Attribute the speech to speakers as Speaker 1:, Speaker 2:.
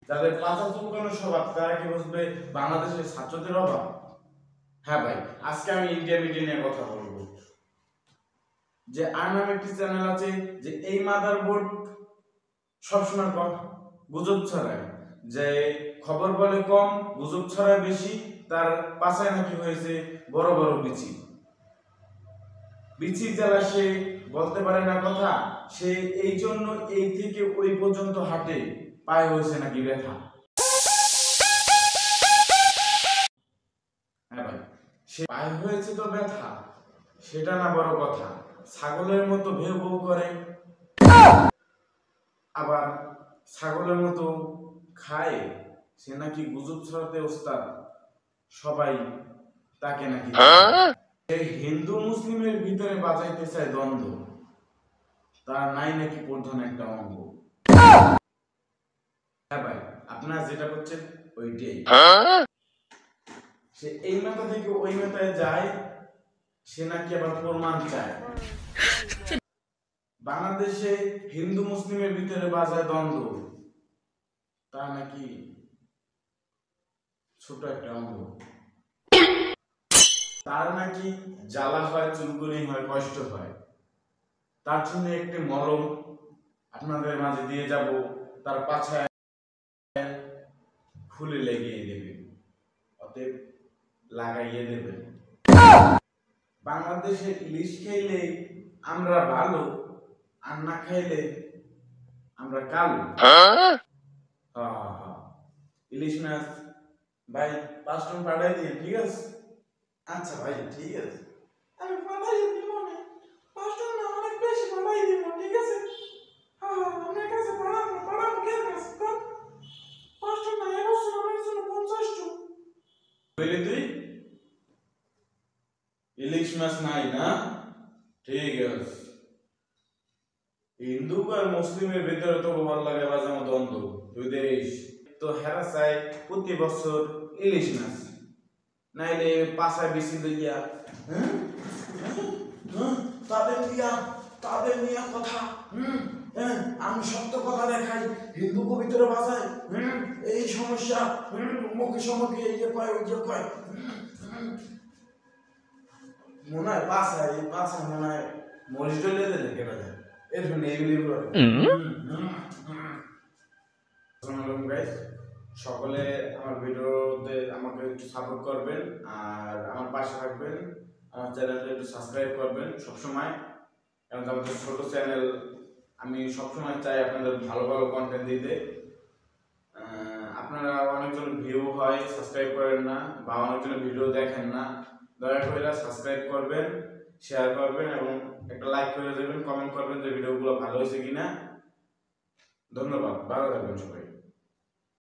Speaker 1: যাদের পাতা চুলকানো স্বভাব তারা কি বুঝবে বাংলাদেশের ছাত্রদের অভাব? হ্যাঁ ভাই, আজকে আমি ইন্ডিয়া মিডিয়া নিয়ে কথা বলবো। যে আর নামে একটি চ্যানেল আছে, যে এই মাদারবোর্ড সবসময় গুজব ছড়ায়, যে খবর বলে কম গুজব ছড়ায় বেশি, তার পাশায় নাকি হয়েছে বড় বড় বিচি। বিচি যারা সে বলতে পারে না কথা, সে এই জন্য এই থেকে ওই পর্যন্ত হাঁটে, পায়ে হয়েছে নাকি ব্যথা। হ্যাঁ ভাই, সে পায়ে হয়েছে তো ব্যথা, সেটা না বড় কথা, ছাগলের মতো ভেউ ভেউ করে, আবার ছাগলের মতো খায়, সে নাকি গুজব ছড়াতে ওস্তাদ, সবাই তাকে নাকি হিন্দু মুসলিমের ভিতরে বাজাইতে চায় দ্বন্দ্ব, তার নাই নাকি প্রধান একটা অঙ্গ। হ্যাঁ ভাই, আপনারা যেটা করছেন ওইটাই। সে এই মাথা থেকে ওই মাথায় যায়, সে নাকি আবার প্রমাণ চায়। বাংলাদেশে হিন্দু মুসলিমের ভিতরে বাজায় দ্বন্দ্ব, তা নাকি ছোট একটা অঙ্গ। তার নাকি জ্বালা হয়, চুলকুনি হয়, কষ্ট হয়, তার জন্য একটি মলম আপনাদের মাঝে দিয়ে যাব, তার পাছায় ফুলে লেগিয়ে দেবে, অতএব লাগাইয়ে দেবেন। বাংলাদেশে ইলিশ খাইলে আমরা ভালো, আর না খাইলে আমরা কালো। ইলিশ মাছ ভাই 5 টন পাঠাই দিন, ঠিক আছে? আচ্ছা ভাই, ঠিক আছে, আমি পাঠাই দিব না, 5 টন না, অনেক বেশি পাঠাই দিব, ঠিক আছে? আপনার কাছে পাঠাবো কে কাছে? 5 টন না, এবছর আমার জন্য 50 টন। বলি তুই ইলিশ মাছ নাই না? ঠিক আছে, হিন্দু আর মুসলিমের ভিতরে তো ভালো লাগে বাজানো দ্বন্দ্ব, তুই দেশ তো হেরা চাই প্রতি বছর ইলিশ মাছ, নাইলে পাশায় বেশি দিয়া তাদের নিয়ে কথা, আমি সত্য কথা দেখাই, হিন্দুকে ভিতরে বাজায়, এই সমস্যা, মুখে সমুখে এই যে কয় ওই যে কয়, মনে হয় পাশায় মনে হয় মরিচ ডলে দিলে কেনা যায়, এর জন্য এইগুলি সকলে আমার ভিডিওতে আমাকে একটু সাপোর্ট করবেন, আর আমার পাশে থাকবেন, আমার চ্যানেলটা একটু সাবস্ক্রাইব করবেন সবসময়, কারণ আমাদের ছোট চ্যানেল, আমি সবসময় চাই আপনাদের ভালো ভালো কন্টেন্ট দিতে। আপনারা অনেকজন ভিউ হয় সাবস্ক্রাইব করেন না, বা অনেকজনের ভিডিও দেখেন না, দয়া করে সাবস্ক্রাইব করবেন, শেয়ার করবেন এবং একটা লাইক করে দেবেন, কমেন্ট করবেন যে ভিডিওগুলো ভালো হয়েছে কিনা। ধন্যবাদ, ভালো থাকবেন সবাই।